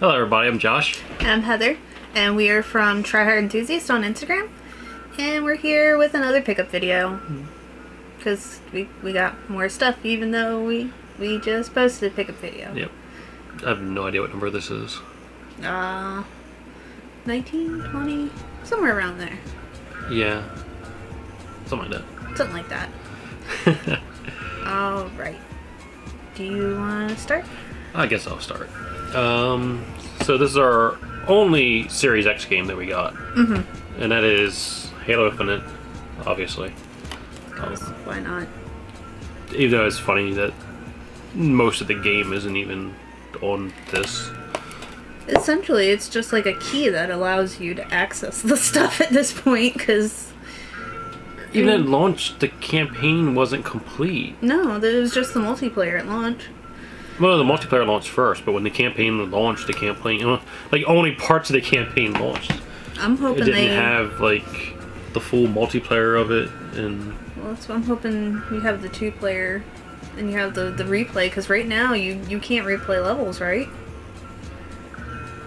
Hello everybody, I'm Josh. And I'm Heather, and we are from Tryhard Enthusiast on Instagram, and we're here with another pickup video, because we got more stuff even though we just posted a pickup video. Yep. I have no idea what number this is. 19, 20, somewhere around there. Yeah. Something like that. Something like that. Alright. Do you want to start? I guess I'll start. So this is our only Series X game that we got. And that is Halo Infinite, obviously. Why not? Even though it's funny that most of the game isn't even on this. Essentially, it's just like a key that allows you to access the stuff at this point, because... Even at launch, the campaign wasn't complete. No, it was just the multiplayer at launch. Well, the multiplayer launched first, but when the campaign launched, the campaign, like, only parts of the campaign launched. I'm hoping it didn't have, like, the full multiplayer of it, and... Well, that's what I'm hoping you have the two-player, and you have the replay, because right now you can't replay levels, right?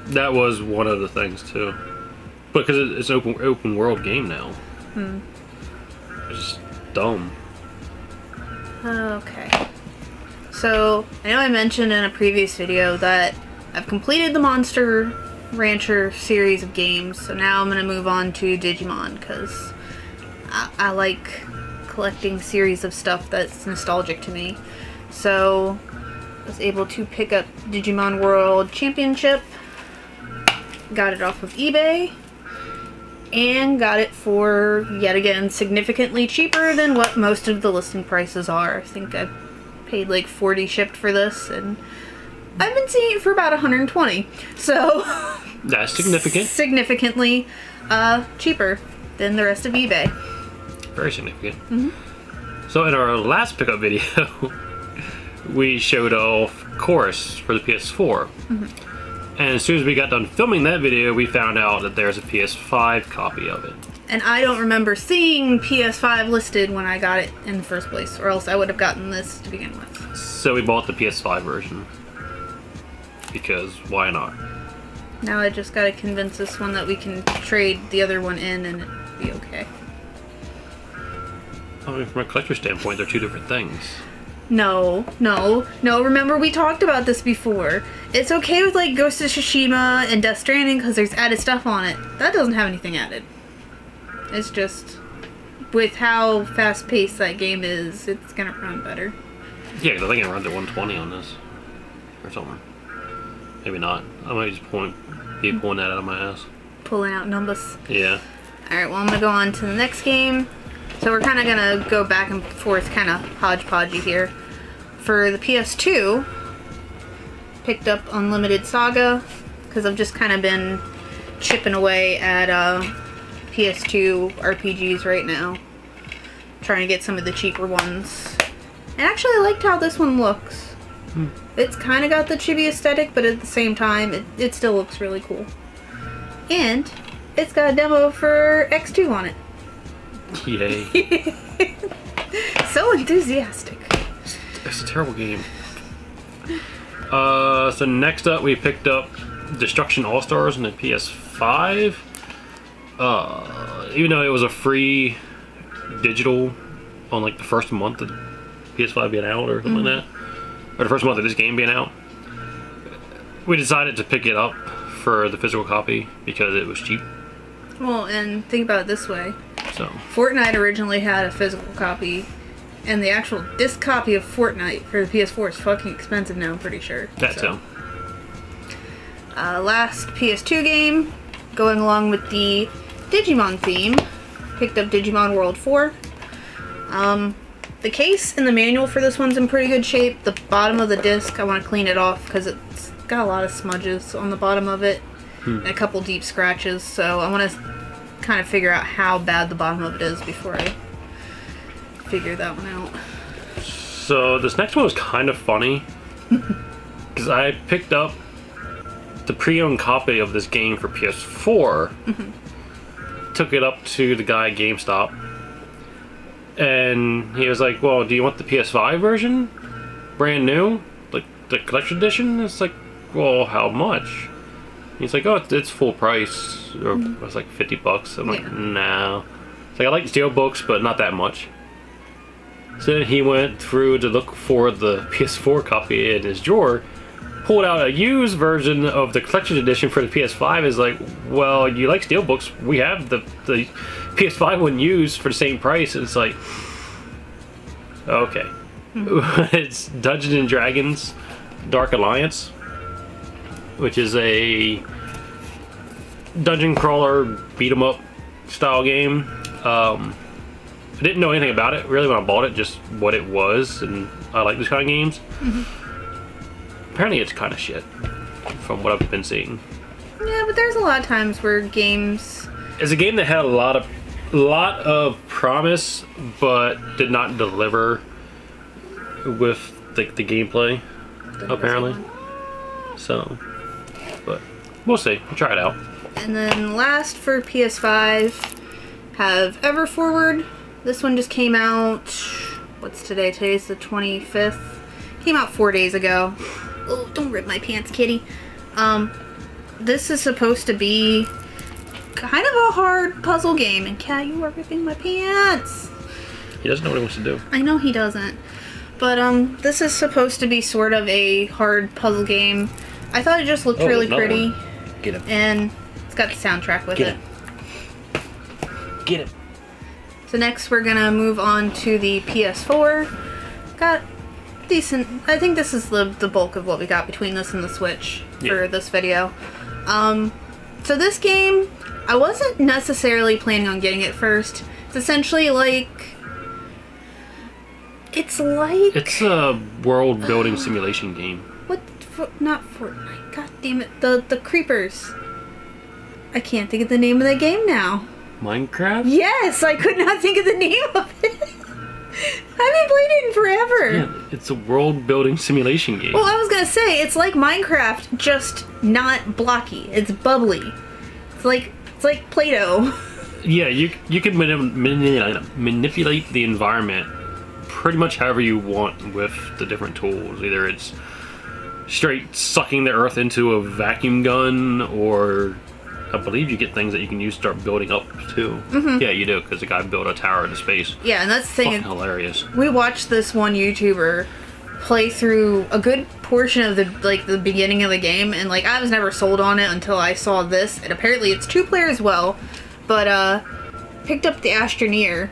That was one of the things, too. Because it's an open world game now. It's just dumb. Okay. So, I know I mentioned in a previous video that I've completed the Monster Rancher series of games, so now I'm going to move on to Digimon, because I like collecting series of stuff that's nostalgic to me. So, I was able to pick up Digimon World Championship, got it off of eBay, and got it for, yet again, significantly cheaper than what most of the listing prices are. I think I paid like $40 shipped for this, and I've been seeing it for about $120. So that's significant. Significantly cheaper than the rest of eBay. Very significant. So in our last pickup video, we showed off Chorus for the PS4. And as soon as we got done filming that video, we found out that there's a PS5 copy of it. And I don't remember seeing PS5 listed when I got it in the first place, or else I would have gotten this to begin with. So we bought the PS5 version. Because why not? Now I just gotta convince this one that we can trade the other one in and it'd be okay. I mean, from a collector standpoint, they're two different things. No. Remember, we talked about this before. It's okay with, like, Ghost of Tsushima and Death Stranding because there's added stuff on it. That doesn't have anything added. It's just, with how fast-paced that game is, it's gonna run better. Yeah, because I think it runs at 120 on this. Or something. Maybe not. I might just be pulling that out of my ass. Pulling out numbers. Yeah. Alright, well, I'm gonna go on to the next game. So we're kind of gonna go back and forth, kind of hodgepodgey here. For the PS2, picked up Unlimited Saga, because I've just kind of been chipping away at PS2 RPGs right now. Trying to get some of the cheaper ones. And actually I liked how this one looks. It's kind of got the chibi aesthetic, but at the same time, it still looks really cool. And it's got a demo for X2 on it. Yay. So enthusiastic. It's a terrible game. So next up we picked up Destruction All-Stars on the PS5. Even though it was a free digital on like the first month of PS5 being out or something like that, or the first month of this game being out, we decided to pick it up for the physical copy because it was cheap. Well, and think about it this way. So Fortnite originally had a physical copy, and the actual disc copy of Fortnite for the PS4 is fucking expensive now, I'm pretty sure. That's so. Last PS2 game, going along with the Digimon theme, picked up Digimon World 4. The case and the manual for this one's in pretty good shape. The bottom of the disc, I want to clean it off because it's got a lot of smudges on the bottom of it, and a couple deep scratches, so I want to kind of figure out how bad the bottom of it is before I figure that one out. So this next one was kind of funny because I picked up the pre-owned copy of this game for PS4, took it up to the guy at GameStop, and he was like, well, do you want the PS5 version? Brand new? Like the collection edition? It's like, well, how much? He's like, oh, it's full price, or it's like $50. I'm like, no. It's like, I like steelbooks, but not that much. So then he went through to look for the PS4 copy in his drawer, pulled out a used version of the collection edition for the PS5. Is like, well, you like steelbooks? We have the PS5 one used for the same price. And it's like, okay. It's Dungeons and Dragons Dark Alliance, which is a dungeon crawler beat 'em up style game. I didn't know anything about it really when I bought it, just what it was, and I like this kind of games. Apparently it's kind of shit from what I've been seeing. Yeah, but there's a lot of times where games... It's a game that had a lot of promise, but did not deliver with the gameplay, apparently. So, but we'll see. We'll try it out. And then last for PS5, have EverForward. This one just came out, what's today? Today's the 25th. Came out 4 days ago. Oh, don't rip my pants, kitty. This is supposed to be kind of a hard puzzle game. And Cat, you are ripping my pants. He doesn't know what he wants to do. I know he doesn't. But this is supposed to be sort of a hard puzzle game. I thought it just looked really pretty. One. Get him. And it's got the soundtrack with it. Get him. So next we're gonna move on to the PS4. Got decent, I think this is the bulk of what we got between this and the Switch for this video. So this game, I wasn't necessarily planning on getting it first. It's essentially like... It's a world building simulation game. What? Not Fortnite. God damn it. The creepers. I can't think of the name of the game now. Minecraft? Yes! I could not think of the name of it. I haven't played it in forever. Yeah, it's a world building simulation game. Well, I was gonna say, it's like Minecraft, just not blocky. It's bubbly. It's like Play-Doh. Yeah, you can manipulate the environment pretty much however you want with the different tools. Either it's straight sucking the earth into a vacuum gun, or I believe you get things that you can use to start building up too. Yeah, you do, because the guy built a tower into space. Yeah, and that's the thing. Fucking hilarious. We watched this one YouTuber play through a good portion of the beginning of the game, and I was never sold on it until I saw this. And apparently it's 2-player as well, but picked up the Astroneer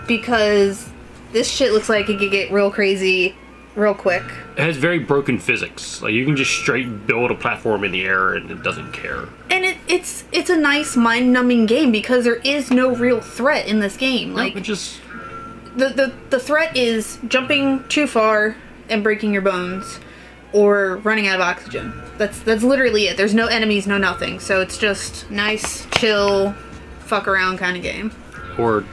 because this shit looks like it could get real crazy real quick. It has very broken physics. Like, you can just straight build a platform in the air and it doesn't care. And it's a nice mind-numbing game because there is no real threat in this game. No, it just... The threat is jumping too far and breaking your bones, or running out of oxygen. That's literally it. There's no enemies, no nothing. So it's just nice, chill, fuck around kind of game. Or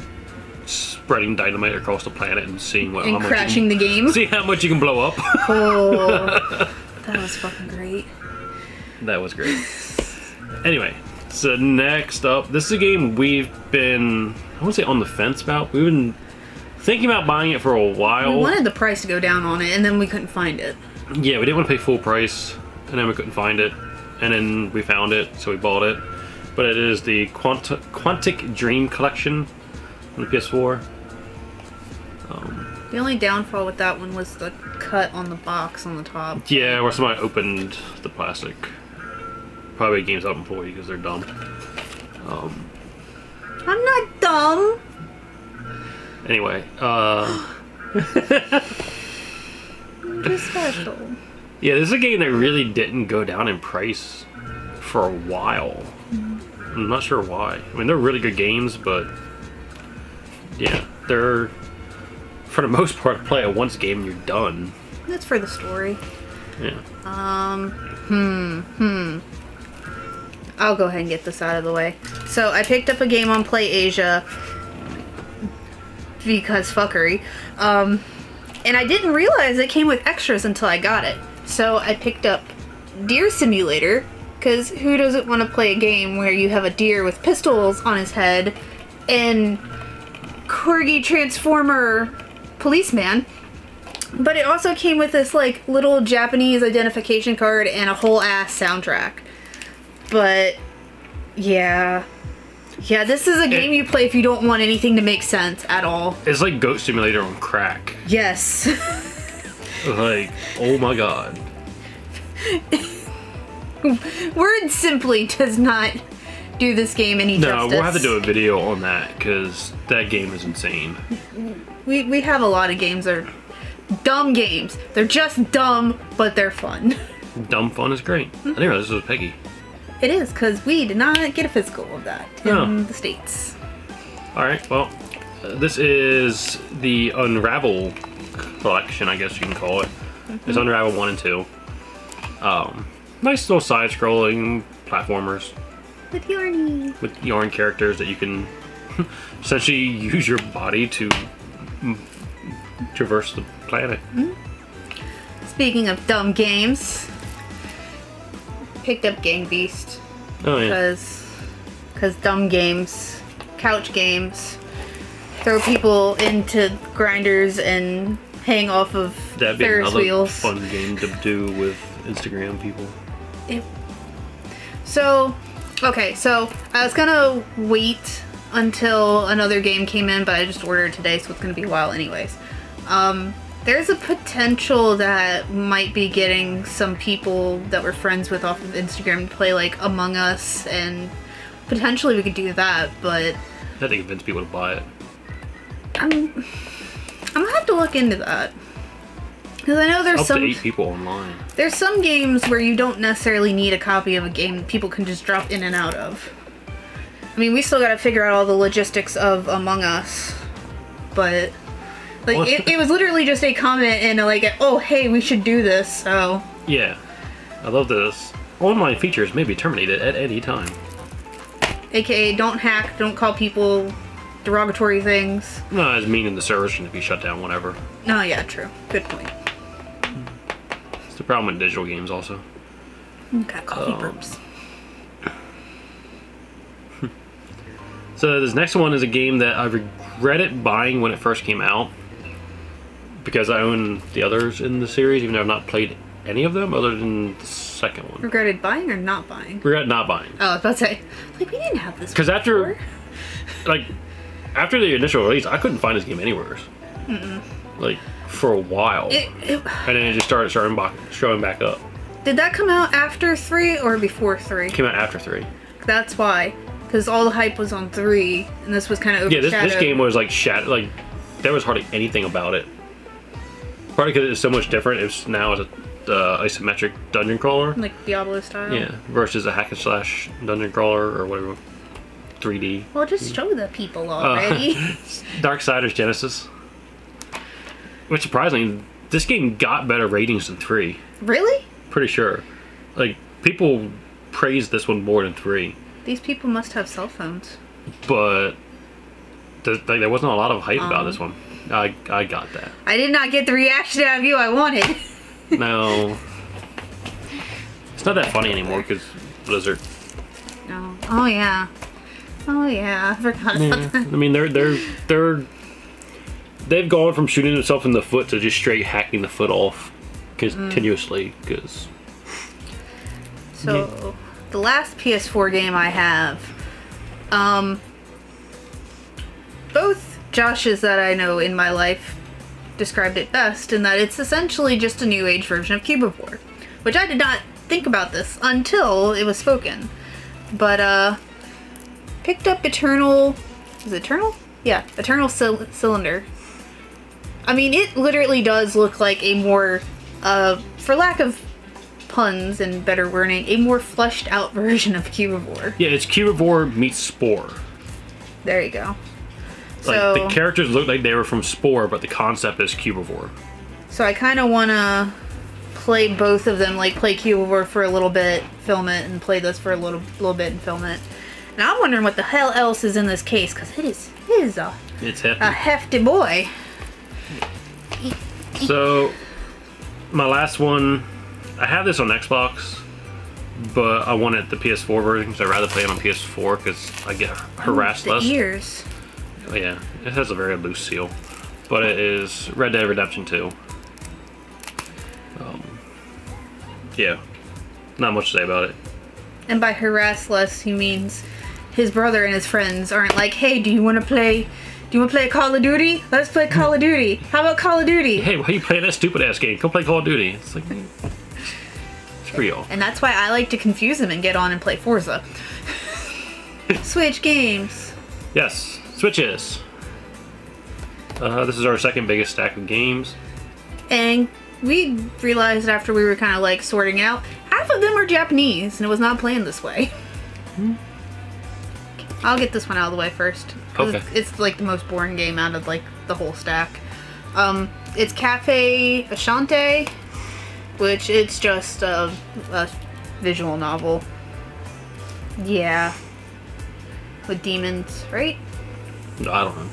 spreading dynamite across the planet and seeing how much crashing the game. See how much you can blow up. Oh, that was fucking great. That was great. Anyway, so next up, this is a game we've been, I won't say on the fence about. We've been thinking about buying it for a while. We wanted the price to go down on it, and then we couldn't find it. Yeah, we didn't want to pay full price, and then we couldn't find it, and then we found it, so we bought it. But it is the Quantic Dream Collection on the PS4. The only downfall with that one was the cut on the box on the top. Yeah, where somebody opened the plastic. Probably games up for you because they're dumb. I'm not dumb. Anyway, You're special. Yeah, this is a game that really didn't go down in price for a while. I'm not sure why. I mean, they're really good games, but yeah, they're, for the most part, play it once game and you're done. That's for the story. Yeah. I'll go ahead and get this out of the way. So I picked up a game on PlayAsia because fuckery. And I didn't realize it came with extras until I got it. So I picked up Deer Simulator, because who doesn't want to play a game where you have a deer with pistols on his head and Corgi Transformer policeman? But it also came with this little Japanese identification card and a whole ass soundtrack. But yeah. Yeah, this is a game you play if you don't want anything to make sense at all. It's like Goat Simulator on crack. Yes. Like, oh my god. Word simply does not do this game any justice. No, we'll have to do a video on that because that game is insane. We have a lot of games that are dumb games. They're just dumb, but they're fun. Dumb fun is great. I didn't realize this was Peggy. It is, because we did not get a physical of that in the States. Alright, well, this is the Unravel Collection, I guess you can call it. It's Unravel 1 and 2. Nice little side-scrolling platformers. With yarn characters that you can essentially use your body to traverse the planet. Speaking of dumb games, picked up Gang Beast. Oh yeah. Because dumb games, couch games, throw people into grinders and hang off of Ferris wheels. Fun game to do with Instagram people. So I was gonna wait until another game came in, but I just ordered it today, so it's gonna be a while anyways. There's a potential that might be getting some people that we're friends with off of Instagram to play like Among Us, and potentially we could do that, but I have to convince people to buy it. I'm gonna have to look into that. Because I know there's up to 8 people online. There's some games where you don't necessarily need a copy of a game that people can just drop in and out of. I mean, we still gotta figure out all the logistics of Among Us, but like it was literally just a comment and like, oh hey, we should do this. So yeah, I love this. Online features may be terminated at any time. AKA, don't hack, don't call people derogatory things. No, as meaning the servers can be shut down whenever. Oh yeah, true. Good point. It's the problem with digital games also. Got coffee burps. So this next one is a game that I regretted buying when it first came out, because I own the others in the series, even though I've not played any of them other than the second one. Regretted buying or not buying? Regret not buying. Oh, I was about to say, like, we didn't have this. Because after the initial release, I couldn't find this game anywhere. Like for a while, and then it just started showing back up. Did that come out after 3 or before 3? It came out after 3. That's why. Because all the hype was on 3, and this was kind of overshadowed. Yeah, this game was like like there was hardly anything about it. Partly because it's so much different. It's now a isometric dungeon crawler, like Diablo style. Yeah, versus a hack and slash dungeon crawler or whatever, 3D. Well, just show the people already. Darksiders Genesis. Which surprisingly, this game got better ratings than 3. Really? Pretty sure. Like people praised this one more than 3. These people must have cell phones. But there wasn't a lot of hype about this one. I got that. I did not get the reaction out of you I wanted. No. It's not that funny anymore because Blizzard. No. Oh yeah. Oh yeah. I forgot about that. I mean they've gone from shooting themselves in the foot to just straight hacking the foot off continuously because. So. The last PS4 game I have, both Joshes that I know in my life described it best in that it's essentially just a new age version of Cubivore, which I did not think about this until it was spoken. But picked up Eternal, is it Eternal? Yeah, Eternal Cylinder. I mean, it literally does look like a more, for lack of puns and better wording, a more fleshed out version of Cubivore. Yeah, it's Cubivore meets Spore. There you go. Like, so, the characters look like they were from Spore, but the concept is Cubivore. So I kind of want to play both of them, like play Cubivore for a little bit, film it, and play this for a little bit and film it. And I'm wondering what the hell else is in this case, because it is it's hefty. A hefty boy. So, my last one, I have this on Xbox, but I wanted the PS4 version because I'd rather play it on PS4 because I get harassed less. The ears. Oh, yeah, it has a very loose seal. But it is Red Dead Redemption 2. Yeah, not much to say about it. And by harass less, he means his brother and his friends aren't like, hey, do you want to play Call of Duty? Let's play Call of Duty. How about Call of Duty? Hey, why are you playing that stupid ass game? Go play Call of Duty. It's like, it's real. And that's why I like to confuse him and get on and play Forza. Switch games. Yes, Switches. This is our second biggest stack of games. And we realized after we were kind of like sorting out, half of them are Japanese and it was not planned this way. I'll get this one out of the way first. Okay. It's like the most boring game out of like the whole stack. It's Cafe Ashante, which it's just a visual novel. Yeah. With demons, right? No, I don't know.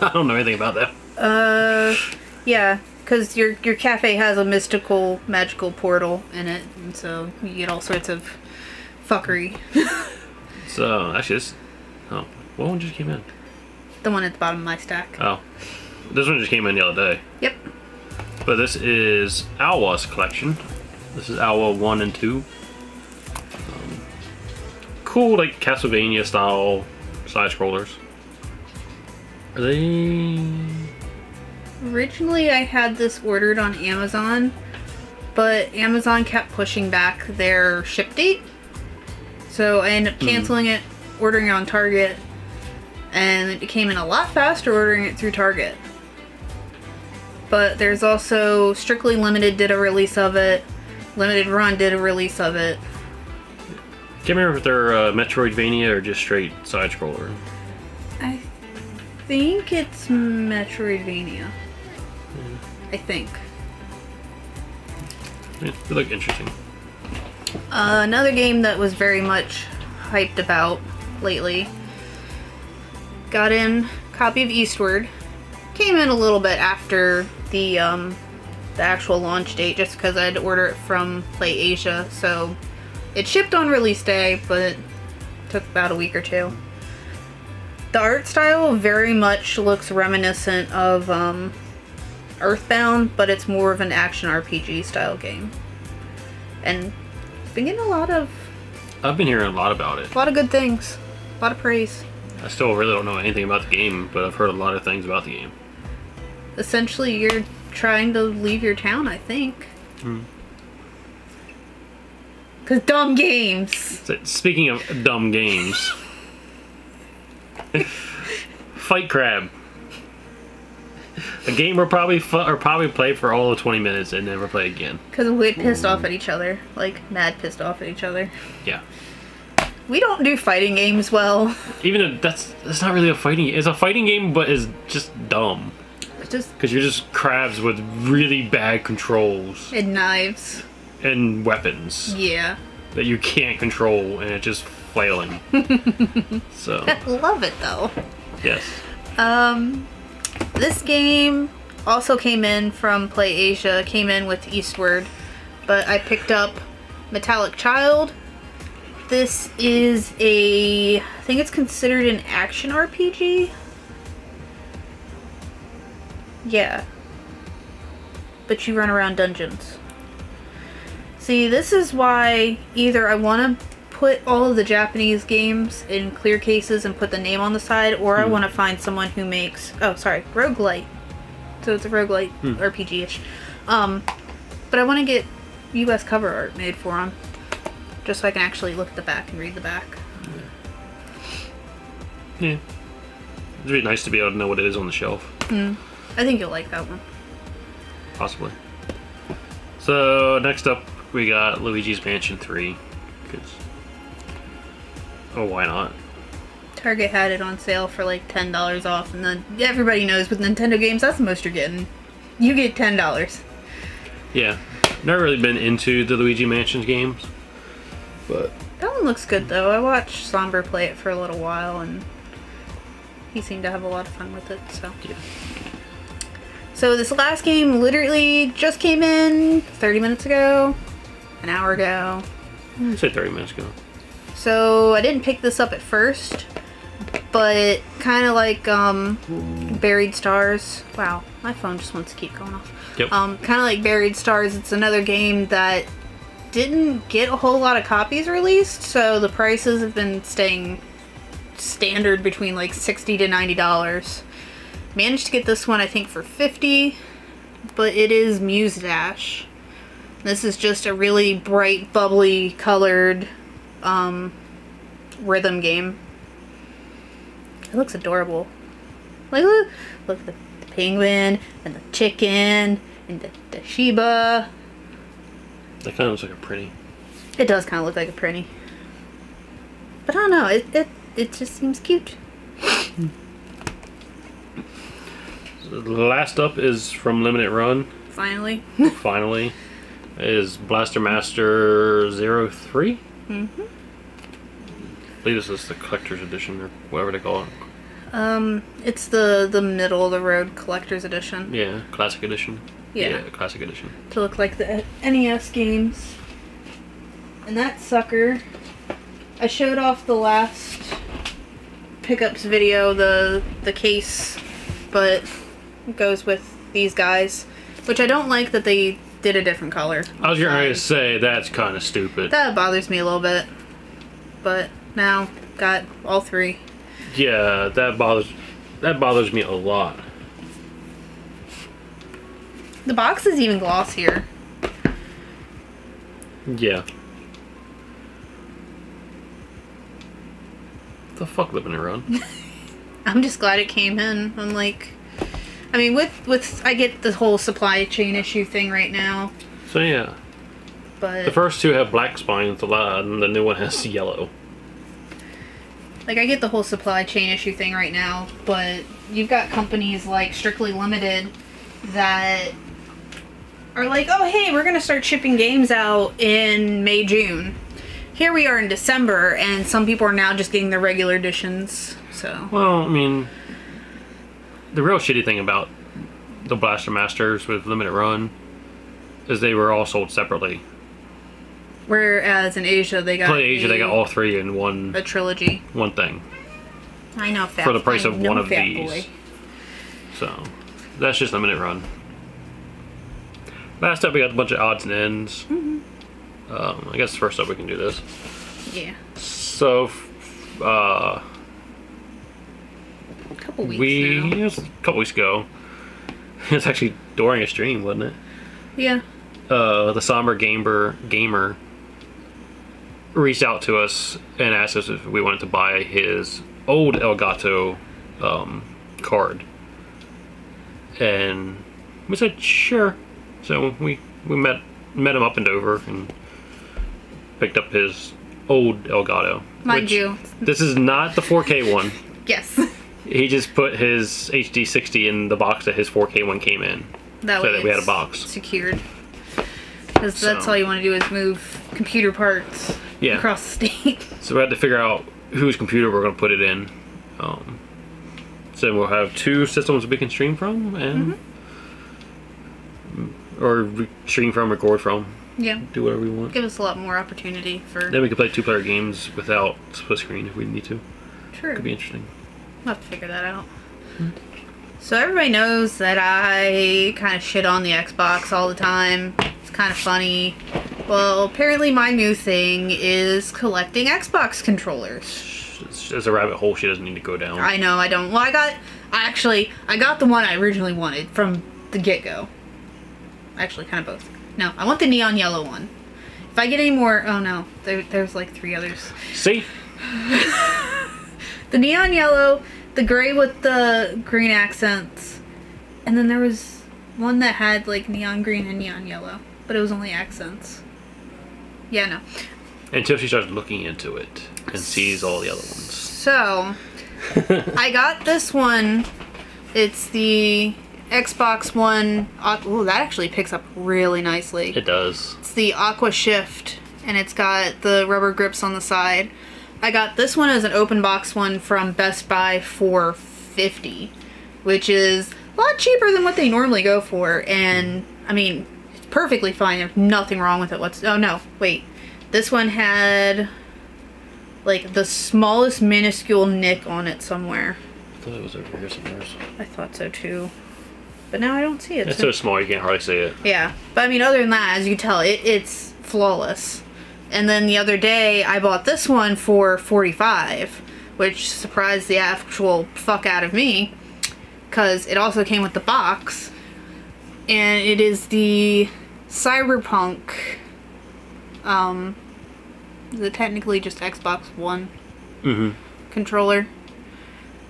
I don't know anything about that. Yeah, because your cafe has a mystical, magical portal in it, and so you get all sorts of fuckery. So, actually, this... Oh, what one just came in? The one at the bottom of my stack. Oh. This one just came in the other day. Yep. But this is Alwa's collection. This is Alwa 1 and 2. Cool, like, Castlevania style side-scrollers. Are they... Originally, I had this ordered on Amazon, but Amazon kept pushing back their ship date. So I ended up canceling it, ordering it on Target, and it came in a lot faster ordering it through Target. But there's also Strictly Limited did a release of it, Limited Run did a release of it. Can't remember if they're Metroidvania or just straight side-scroller. I think it's Metroidvania. I think. Yeah, they look interesting. Another game that was very much hyped about lately. Got in copy of Eastward. Came in a little bit after the actual launch date, just because I had to order it from Play Asia. So it shipped on release day, but it took about a week or two. The art style very much looks reminiscent of Earthbound, but it's more of an action RPG style game. And been getting a lot of... I've been hearing a lot about it. A lot of good things. A lot of praise. I still really don't know anything about the game, but I've heard a lot of things about the game. Essentially, you're trying to leave your town, I think. Because dumb games! So, speaking of dumb games... Fight Crab. A game we'll probably play for all of 20 minutes and never play again. Because we get pissed off at each other. Like, mad pissed off at each other. Yeah. We don't do fighting games well. Even if that's not really a fighting game. It's a fighting game, but it's just dumb. It's just... Because you're just crabs with really bad controls. And knives. And weapons. Yeah. That you can't control, and it's just flailing. So. I love it, though. Yes. This game also came in from Play Asia, came in with Eastward, but I picked up Metallic Child. This is I think it's considered an action RPG? Yeah. But you run around dungeons. See, this is why either I want to put all of the Japanese games in clear cases and put the name on the side, or I want to find someone who makes... Oh, sorry. Roguelite. So it's a roguelite RPG-ish. But I want to get US cover art made for them. Just so I can actually look at the back and read the back. Yeah. It'd be nice to be able to know what it is on the shelf. I think you'll like that one. Possibly. So, next up, we got Luigi's Mansion 3. Oh, why not? Target had it on sale for like $10 off, and then everybody knows with Nintendo games, that's the most you're getting. You get $10. Yeah. Never really been into the Luigi Mansion games, but... That one looks good, though. I watched Somber play it for a little while, and he seemed to have a lot of fun with it, so... Yeah. So this last game literally just came in 30 minutes ago, an hour ago. I'd say 30 minutes ago. So I didn't pick this up at first, but kind of like Buried Stars. Wow, my phone just wants to keep going off. Yep. Kind of like Buried Stars, it's another game that didn't get a whole lot of copies released, so the prices have been staying standard between like $60 to $90. Managed to get this one, I think, for $50, but it is Muse Dash. This is just a really bright, bubbly colored rhythm game. It looks adorable. Like, look at the penguin and the chicken and the Shiba. That kind of looks like a pretty. It does kind of look like a pretty. But I don't know, it just seems cute. So the last up is from Limited Run. Finally. Finally. Is Blaster Master 03? Mm-hmm. I believe this is the collector's edition or whatever they call it. It's the middle of the road collector's edition. Yeah, classic edition. Yeah, classic edition. To look like the NES games. And that sucker, I showed off the last pickups video, the case, but it goes with these guys, which I don't like that they did a different color. I was going to say that's kind of stupid. That bothers me a little bit, but now got all three. Yeah, that bothers me a lot. The box is even glossier. Yeah. The fuck, Limited Run? I'm just glad it came in. I'm like, I mean, with I get the whole supply chain issue thing right now. So yeah. But the first two have black spines, and the new one has yellow. Like, I get the whole supply chain issue thing right now, but you've got companies like Strictly Limited that are like, oh hey, we're gonna start shipping games out in May, June. Here we are in December, and some people are now just getting the regular editions, so. Well, I mean, the real shitty thing about the Blaster Masters with Limited Run is they were all sold separately. Whereas in Asia, they got they got all three in a trilogy. One thing. I know, fat. For the price of one of fat these. boy. So, that's just Limited Run. Last up, we got a bunch of odds and ends. Mm-hmm. I guess first up we can do this. Yeah. So, a couple weeks now. It was a couple weeks ago. It was actually during a stream, wasn't it? Yeah. The Somber Gamer reached out to us and asked us if we wanted to buy his old Elgato card. And we said, sure. So we met him up in Dover and picked up his old Elgato. Mind you. This is not the 4K one. Yes. He just put his HD60 in the box that his 4K one came in. That so way that we had a box. Secured. Because that's all you want to do is move computer parts across the state. So we had to figure out whose computer we're going to put it in. So we'll have two systems we can stream from and or stream from, record from. Yeah. Do whatever we want. Give us a lot more opportunity for... Then we can play two-player games without split screen if we need to. True. Could be interesting. We'll have to figure that out. So everybody knows that I kind of shit on the Xbox all the time. It's kind of funny. Well, apparently my new thing is collecting Xbox controllers. It's a rabbit hole she doesn't need to go down. I know, I don't. Well, I got the one I originally wanted from the get-go. Actually, kind of both. No, I want the neon yellow one. If I get any more... Oh no, there's like 3 others. See? The neon yellow, the gray with the green accents, and then there was one that had like neon green and neon yellow, but it was only accents. Yeah, no. Until she starts looking into it and sees all the other ones. So, I got this one. It's the Xbox One. Oh, that actually picks up really nicely. It does. It's the Aqua Shift, and it's got the rubber grips on the side. I got this one as an open box one from Best Buy for $50, which is a lot cheaper than what they normally go for. And I mean, it's perfectly fine. There's nothing wrong with it. Oh no, wait. This one had like the smallest minuscule nick on it somewhere. I thought it was over here somewhere. I thought so too. But now I don't see it. It's so small you can't hardly see it. Yeah. But I mean, other than that, as you can tell, it's flawless. And then the other day, I bought this one for $45, which surprised the actual fuck out of me, because it also came with the box, and it is the Cyberpunk, is it technically just Xbox One controller?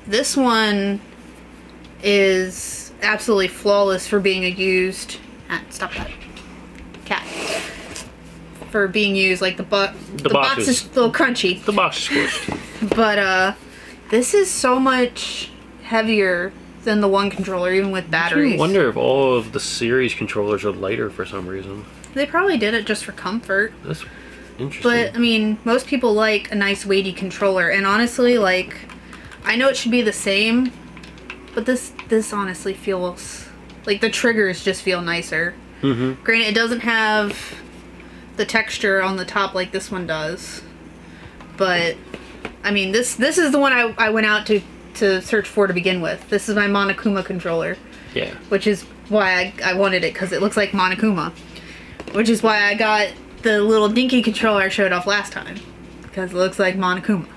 This one is absolutely flawless for being used. Stop that. Cat. For being used, like the box is a little crunchy. The box is squished. But this is so much heavier than the one controller, even with batteries. I wonder if all of the series controllers are lighter for some reason. They probably did it just for comfort. That's interesting. But I mean, most people like a nice weighty controller, and honestly, like, I know it should be the same, but this honestly feels like the triggers just feel nicer. Granted, it doesn't have the texture on the top like this one does, but I mean, this is the one I went out to search for to begin with. This is my Monokuma controller. Yeah. Which is why I wanted it, because it looks like Monokuma. Which is why I got the little dinky controller I showed off last time, because it looks like Monokuma.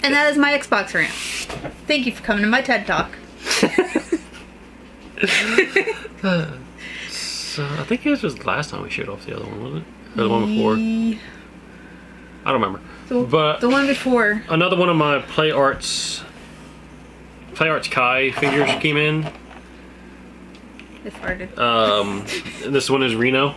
And that is my Xbox rant. Thank you for coming to my TED Talk. So I think it was just last time we showed off the other one, wasn't it? Or the one before? I don't remember. But the one before. Another one of my Play Arts Kai figures came in. It farted. This one is Reno.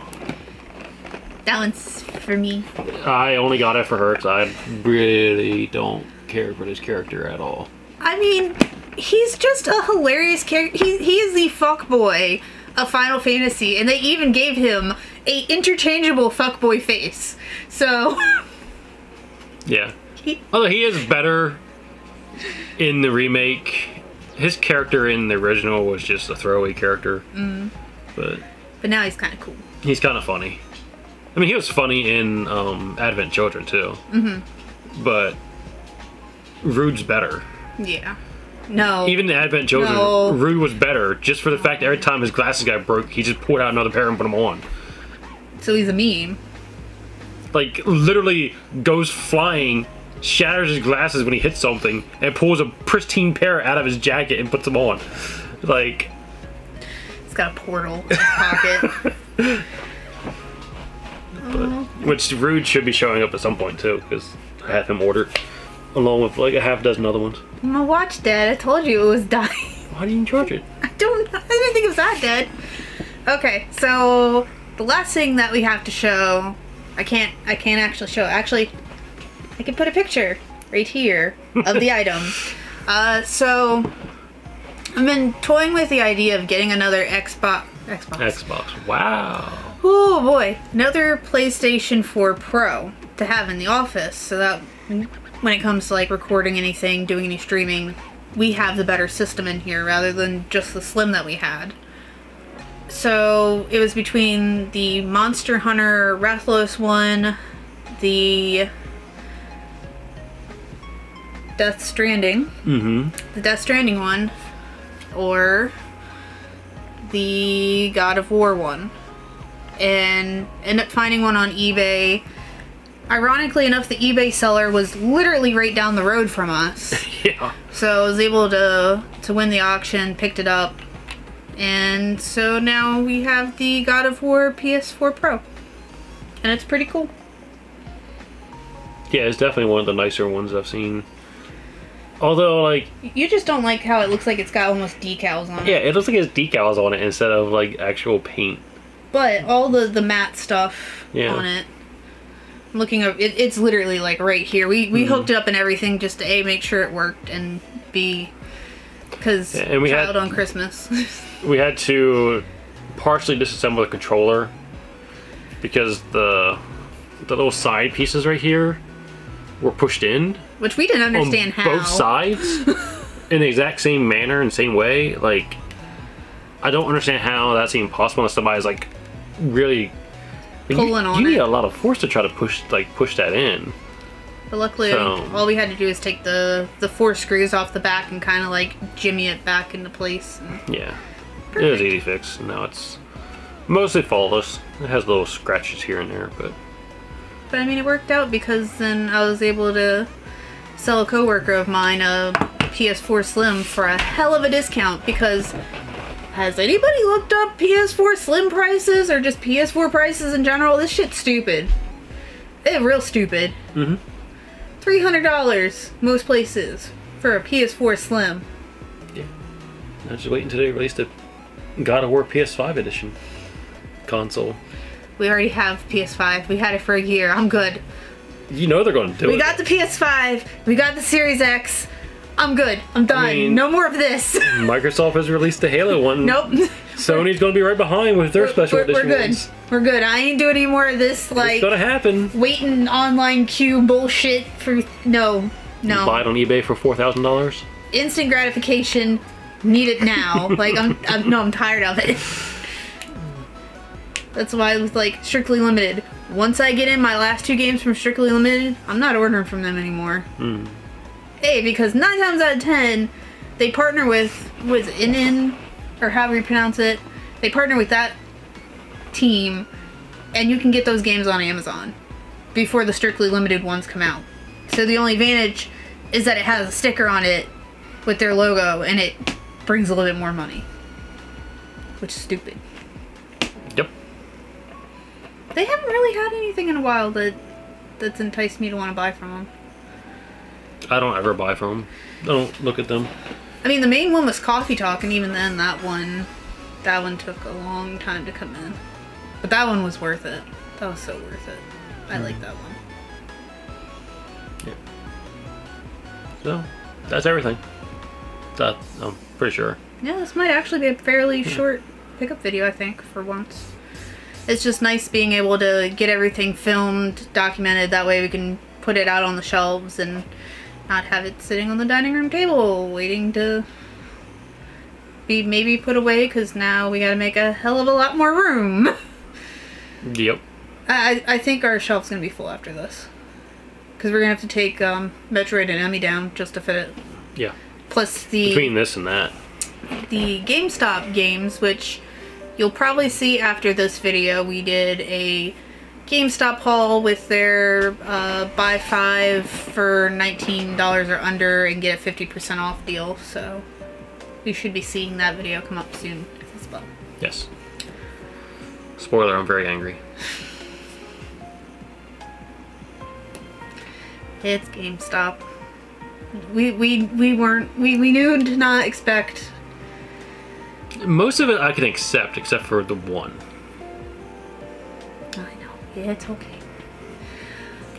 That one's for me. I only got it for her because I really don't care for this character at all. I mean, he's just a hilarious character. He is the fuckboy of Final Fantasy, and they even gave him a interchangeable fuckboy face. So yeah. Although he is better in the remake. His character in the original was just a throwaway character. But now he's kind of cool. He's kind of funny. I mean, he was funny in Advent Children too. But Rude's better. Yeah. No. Even in Advent Children, Rude was better just for the fact that every time his glasses got broke, he just pulled out another pair and put them on. So he's a meme. Like, literally goes flying, shatters his glasses when he hits something, and pulls a pristine pair out of his jacket and puts them on. Like... He's got a portal in his pocket. Which Rude should be showing up at some point, too, because I have him ordered. Along with, like, a half dozen other ones. My watch dead. I told you it was dying. Why didn't you charge it? I didn't think it was that dead. Okay, so the last thing that we have to show... I can't actually show. Actually, I can put a picture right here of the item. So I've been toying with the idea of getting another Xbox. Wow. Oh boy, another PlayStation 4 Pro to have in the office, so that when it comes to like recording anything, doing any streaming, we have the better system in here rather than just the Slim that we had. So it was between the Monster Hunter Rathalos one, the Death Stranding, the Death Stranding one, or the God of War one, and ended up finding one on eBay. Ironically enough, the eBay seller was literally right down the road from us. Yeah. So I was able to win the auction, picked it up. And so now we have the God of War PS4 Pro. And it's pretty cool. Yeah, it's definitely one of the nicer ones I've seen. Although, like... You just don't like how it looks like it's got almost decals on it. Yeah, it looks like it's decals on it instead of, like, actual paint. But all the matte stuff on it. Looking up, it's literally, like, right here. We hooked it up and everything just to, A, make sure it worked, and B... Because child on Christmas. We had to partially disassemble the controller because the little side pieces right here were pushed in. Which we didn't understand how. Both sides in the exact same manner and same way. Like, I don't understand how that's even possible unless somebody's like really pulling on it. You need a lot of force to try to push that in. But luckily, all we had to do is take the 4 screws off the back and kind of like jimmy it back into place. Yeah. Perfect. It was easy fix. Now it's mostly faultless. It has little scratches here and there, but I mean, it worked out because then I was able to sell a coworker of mine a PS4 Slim for a hell of a discount. Because has anybody looked up PS4 Slim prices or just PS4 prices in general? This shit's stupid. It's real stupid. mm-hmm. $300 most places for a PS4 Slim. Yeah. I was just waiting until they released a God of War PS5 edition console. We already have PS5. We had it for a year. I'm good. You know they're going to do it. We got the PS5. We got the Series X. I'm good. I'm done. I mean, no more of this. Microsoft has released the Halo one. Nope. Sony's going to be right behind with their special edition We're good. ones. We're good. I ain't doing any more of this, like, It's going to happen. waiting online queue bullshit for... No. Buy it on eBay for $4,000. Instant gratification. Need it now. Like, I'm tired of it. That's why I was like, Strictly Limited. Once I get in my last 2 games from Strictly Limited, I'm not ordering from them anymore. Hey, because 9 times out of 10, they partner with Inin, or however you pronounce it. They partner with that team, and you can get those games on Amazon before the Strictly Limited ones come out. So the only advantage is that it has a sticker on it with their logo, and it brings a little bit more money. Which is stupid. Yep. They haven't really had anything in a while that's enticed me to want to buy from them. I don't ever buy from them. I don't look at them. I mean, the main one was Coffee Talk, and even then, that one took a long time to come in. But that one was worth it. That was so worth it. I like that one. Yeah. So, that's everything. I'm pretty sure. Yeah, this might actually be a fairly short pickup video, I think, for once. It's just nice being able to get everything filmed, documented, that way we can put it out on the shelves and not have it sitting on the dining room table waiting to be maybe put away, because now we gotta make a hell of a lot more room. Yep. I think our shelf's gonna be full after this, because we're gonna have to take Metroid and Emmy down just to fit it. Yeah. Plus between this and that, the GameStop games, which you'll probably see after this video. We did a GameStop haul with their buy 5 for $19 or under and get a 50% off deal, so you should be seeing that video come up soon as well. Yes. Spoiler, I'm very angry. It's GameStop. We knew to not expect. Most of it I can accept, except for the one. I know. It's okay.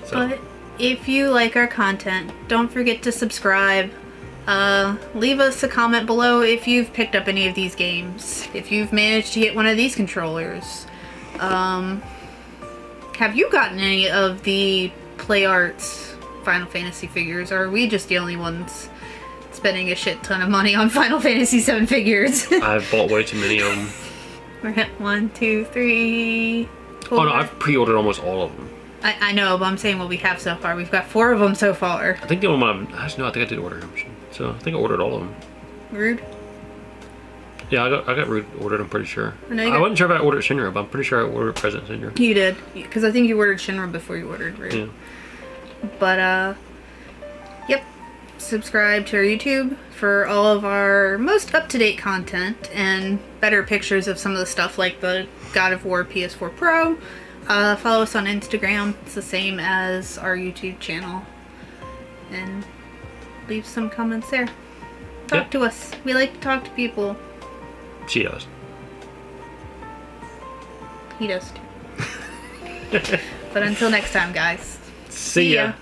So. But if you like our content, don't forget to subscribe. Leave us a comment below if you've picked up any of these games. If you've managed to get one of these controllers. Have you gotten any of the Play Arts Final Fantasy figures, or are we just the only ones spending a shit ton of money on Final Fantasy 7 figures? I've bought way too many of them. We're at 1, 2, 3, 4. Oh no, I've pre-ordered almost all of them. I know, but I'm saying what we have so far. We've got 4 of them so far. I think the only one I think I did order them. So I think I ordered all of them. Rude. Yeah, I got ordered, I'm pretty sure. I wasn't sure if I ordered Shinra, but I'm pretty sure I ordered President Shinra. You did, because I think you ordered Shinra before you ordered Rude. Yeah. But, yep. Subscribe to our YouTube for all of our most up-to-date content and better pictures of some of the stuff like the God of War PS4 Pro. Follow us on Instagram. It's the same as our YouTube channel. And leave some comments there. Talk to us. We like to talk to people. She does. He does too. But until next time, guys. See ya.